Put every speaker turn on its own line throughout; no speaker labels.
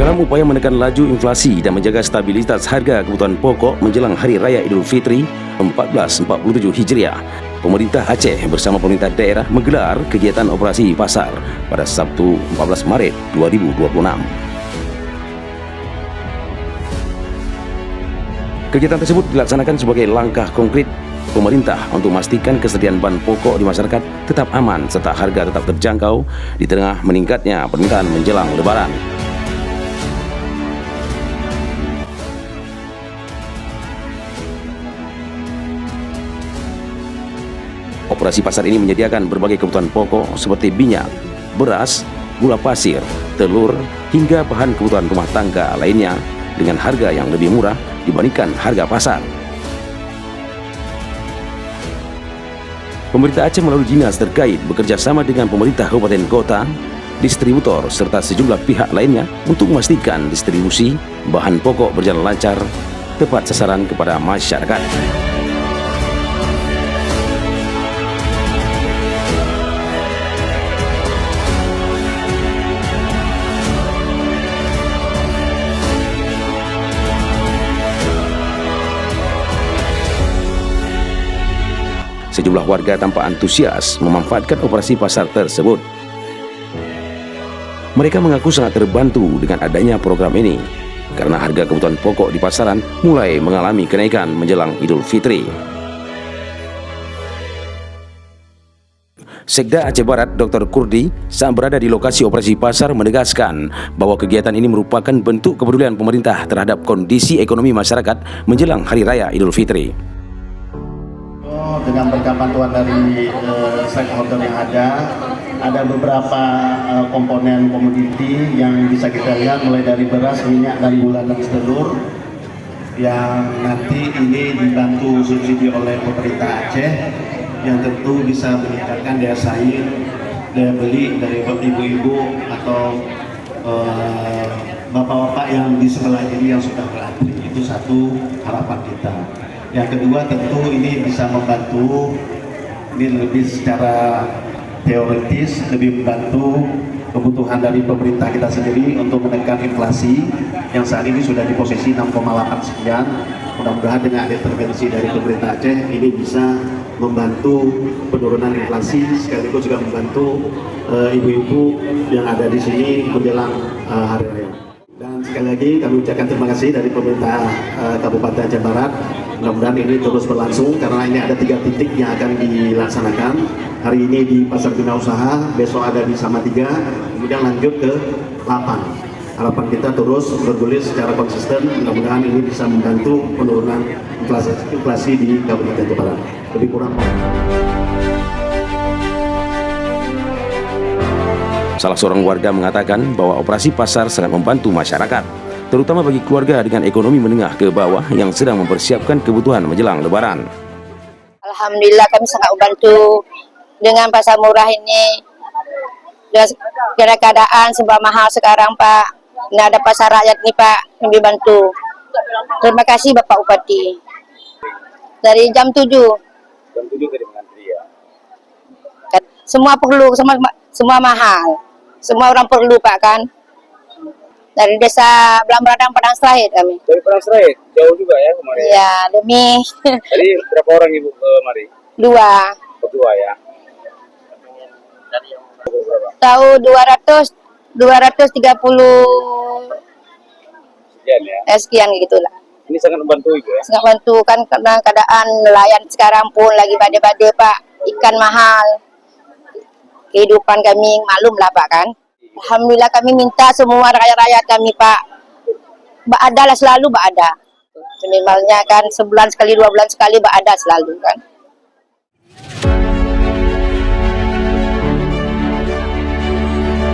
Dalam upaya menekan laju inflasi dan menjaga stabilitas harga kebutuhan pokok menjelang Hari Raya Idul Fitri 1447 Hijriah, pemerintah Aceh bersama pemerintah daerah menggelar kegiatan operasi pasar pada Sabtu 14 Maret 2026. Kegiatan tersebut dilaksanakan sebagai langkah konkret pemerintah untuk memastikan kesediaan bahan pokok di masyarakat tetap aman serta harga tetap terjangkau di tengah meningkatnya permintaan menjelang Lebaran. Operasi pasar ini menyediakan berbagai kebutuhan pokok seperti minyak, beras, gula pasir, telur, hingga bahan kebutuhan rumah tangga lainnya dengan harga yang lebih murah dibandingkan harga pasar. Pemerintah Aceh melalui dinas terkait bekerja sama dengan pemerintah kabupaten kota, distributor, serta sejumlah pihak lainnya untuk memastikan distribusi bahan pokok berjalan lancar, tepat sasaran kepada masyarakat. Sejumlah warga tanpa antusias memanfaatkan operasi pasar tersebut. Mereka mengaku sangat terbantu dengan adanya program ini karena harga kebutuhan pokok di pasaran mulai mengalami kenaikan menjelang Idul Fitri. Sekda Aceh Barat Dr. Kurdi saat berada di lokasi operasi pasar menegaskan bahwa kegiatan ini merupakan bentuk kepedulian pemerintah terhadap kondisi ekonomi masyarakat menjelang Hari Raya Idul Fitri.
Dengan berkat bantuan dari stakeholder yang ada beberapa komponen komoditi yang bisa kita lihat mulai dari beras, minyak, dan gula dan telur yang nanti ini dibantu subsidi oleh pemerintah Aceh yang tentu bisa meningkatkan daya saing, daya beli dari ibu-ibu atau bapak-bapak yang di sebelah ini yang sudah berantri. Itu satu harapan kita. Yang kedua tentu ini bisa membantu, ini lebih secara teoritis, lebih membantu kebutuhan dari pemerintah kita sendiri untuk menekan inflasi yang saat ini sudah di posisi 6,8 sekian. Mudah-mudahan dengan intervensi dari pemerintah Aceh ini bisa membantu penurunan inflasi, sekaligus juga membantu ibu-ibu yang ada di sini menjelang Hari Raya. Dan sekali lagi kami ucapkan terima kasih dari pemerintah Kabupaten Aceh Barat. Mudah-mudahan ini terus berlangsung karena ini ada 3 titik yang akan dilaksanakan. Hari ini di Pasar Bina Usaha, besok ada di Samatiga, kemudian lanjut ke 8. Harapan kita terus bergulir secara konsisten. Mudah-mudahan ini bisa membantu penurunan inflasi di Kabupaten Aceh Barat. Lebih kurang.
Salah seorang warga mengatakan bahwa operasi pasar sangat membantu masyarakat, terutama bagi keluarga dengan ekonomi menengah ke bawah yang sedang mempersiapkan kebutuhan menjelang Lebaran.
Alhamdulillah kami sangat membantu dengan pasar murah ini. Dengan keadaan sebab mahal sekarang Pak, nah ada pasar rakyat nih Pak, lebih bantu. Terima kasih Bapak Bupati. Dari jam 7.
Jam 7 tadi mengantri ya?
Semua perlu, semua mahal. Semua orang perlu Pak kan. Dari desa Belamradang Padang Serahit kami.
Dari Padang Serahit, jauh juga ya kemarin?
Iya, demi.
Jadi berapa orang Ibu kemari?
2.
Berdua ya?
Tahu 230
Sekian ya?
sekian gitulah.
Ini sangat membantu Ibu ya?
Sangat bantu kan karena keadaan nelayan sekarang pun lagi badai-badai Pak. Ikan mahal. Kehidupan kami maklum lah Pak kan. Alhamdulillah kami minta semua rakyat-rakyat kami Pak, ada lah selalu ada. Minimalnya kan sebulan sekali, 2 bulan sekali ada selalu kan.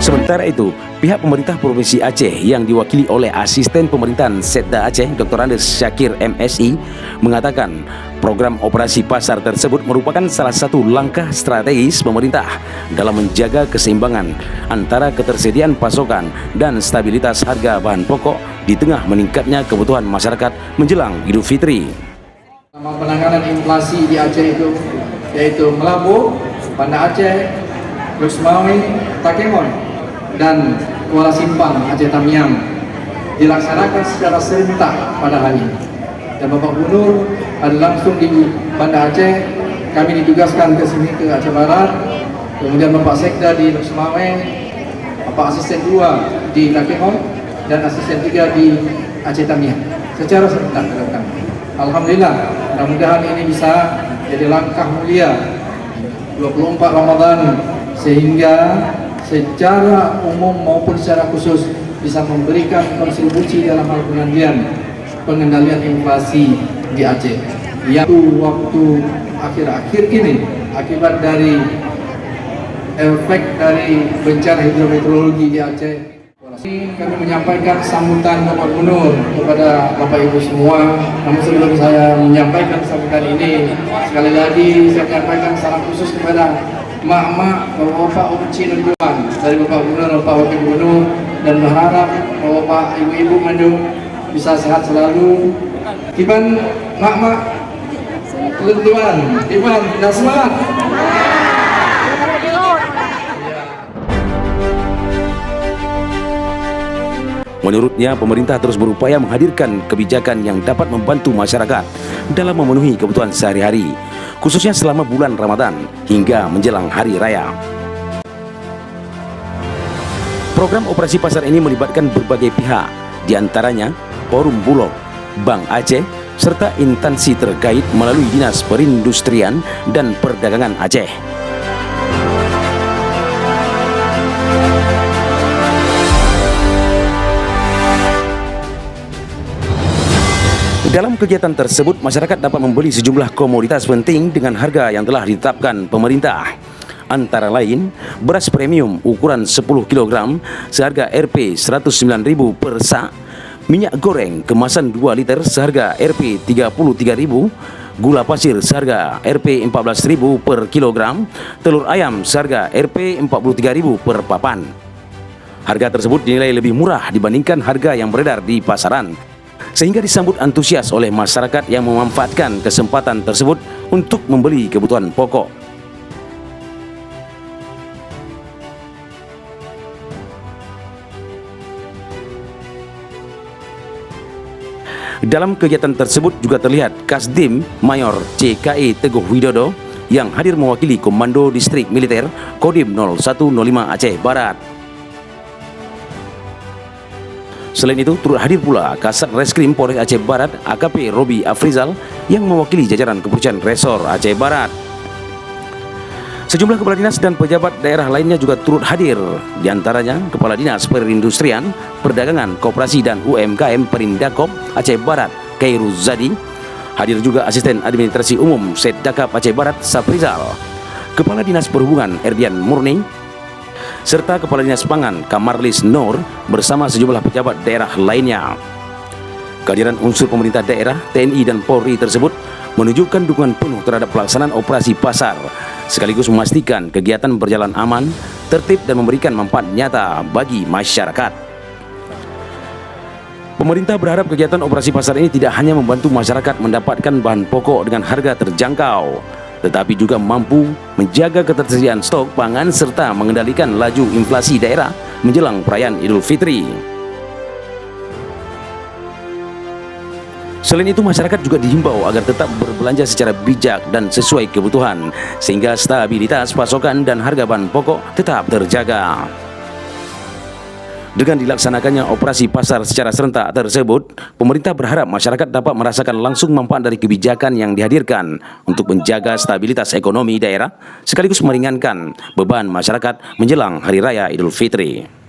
Sementara itu, pihak pemerintah Provinsi Aceh yang diwakili oleh Asisten Pemerintahan Setda Aceh Dr. Andes Syakir MSI mengatakan program operasi pasar tersebut merupakan salah satu langkah strategis pemerintah dalam menjaga keseimbangan antara ketersediaan pasokan dan stabilitas harga bahan pokok di tengah meningkatnya kebutuhan masyarakat menjelang Idul Fitri.
Penanganan inflasi di Aceh itu yaitu Melabu, Banda Aceh, Lusmawi, Takengon, dan Kuala Simpang, Aceh Tamiang. dilaksanakan secara serentak pada hari ini. Dan Bapak Gubernur ada langsung di Banda Aceh, kami ditugaskan ke sini ke Aceh Barat, kemudian Bapak Sekda di Lok Semawe, Bapak Asisten 2 di Lakehong, dan Asisten 3 di Aceh Tamiah secara serentak dilakukan. Alhamdulillah, mudah-mudahan ini bisa jadi langkah mulia 24 Ramadan sehingga secara umum maupun secara khusus bisa memberikan kontribusi dalam hal pengendalian inflasi di Aceh. Yaitu waktu akhir-akhir ini akibat dari efek dari bencana hidrometeorologi di Aceh. Kami menyampaikan sambutan Bapak Gubernur kepada Bapak Ibu semua. Namun sebelum saya menyampaikan sambutan ini, sekali lagi saya menyampaikan salam khusus kepada mak-mak, bapak-bapak, umci dan tuan dari Bapak Gubernur, Bapak Wakil Gubernur, dan berharap bapak, ibu-ibu Mendung bisa sehat selalu. Tiban mak-mak, tuan, tiban, dan semangat.
Menurutnya, pemerintah terus berupaya menghadirkan kebijakan yang dapat membantu masyarakat dalam memenuhi kebutuhan sehari-hari, khususnya selama bulan Ramadan hingga menjelang Hari Raya. Program operasi pasar ini melibatkan berbagai pihak, diantaranya Forum Bulog, Bank Aceh, serta instansi terkait melalui Dinas Perindustrian dan Perdagangan Aceh. Dalam kegiatan tersebut, masyarakat dapat membeli sejumlah komoditas penting dengan harga yang telah ditetapkan pemerintah. Antara lain, beras premium ukuran 10 kg seharga Rp 109.000 per sak, minyak goreng kemasan 2 liter seharga Rp 33.000, gula pasir seharga Rp 14.000 per kilogram, telur ayam seharga Rp 43.000 per papan. Harga tersebut dinilai lebih murah dibandingkan harga yang beredar di pasaran, sehingga disambut antusias oleh masyarakat yang memanfaatkan kesempatan tersebut untuk membeli kebutuhan pokok. Dalam kegiatan tersebut juga terlihat Kasdim Mayor CKE Teguh Widodo yang hadir mewakili Komando Distrik Militer Kodim 0105 Aceh Barat. Selain itu, turut hadir pula Kasat Reskrim Polres Aceh Barat AKP Robi Afrizal yang mewakili jajaran Kepolisian Resor Aceh Barat. Sejumlah kepala dinas dan pejabat daerah lainnya juga turut hadir, diantaranya Kepala Dinas Perindustrian, Perdagangan, Koperasi dan UMKM Perindakop Aceh Barat Khairul Zadi. Hadir juga Asisten Administrasi Umum Setdakap Aceh Barat Saprizal, Kepala Dinas Perhubungan Erdian Murni, serta Kepala Dinas Pangan Kamarlis Nur bersama sejumlah pejabat daerah lainnya. Kehadiran unsur pemerintah daerah, TNI dan Polri tersebut menunjukkan dukungan penuh terhadap pelaksanaan operasi pasar, sekaligus memastikan kegiatan berjalan aman, tertib dan memberikan manfaat nyata bagi masyarakat. Pemerintah berharap kegiatan operasi pasar ini tidak hanya membantu masyarakat mendapatkan bahan pokok dengan harga terjangkau, tetapi juga mampu menjaga ketersediaan stok pangan serta mengendalikan laju inflasi daerah menjelang perayaan Idul Fitri. Selain itu, masyarakat juga dihimbau agar tetap berbelanja secara bijak dan sesuai kebutuhan, sehingga stabilitas pasokan dan harga bahan pokok tetap terjaga. Dengan dilaksanakannya operasi pasar secara serentak tersebut, pemerintah berharap masyarakat dapat merasakan langsung manfaat dari kebijakan yang dihadirkan untuk menjaga stabilitas ekonomi daerah, sekaligus meringankan beban masyarakat menjelang Hari Raya Idul Fitri.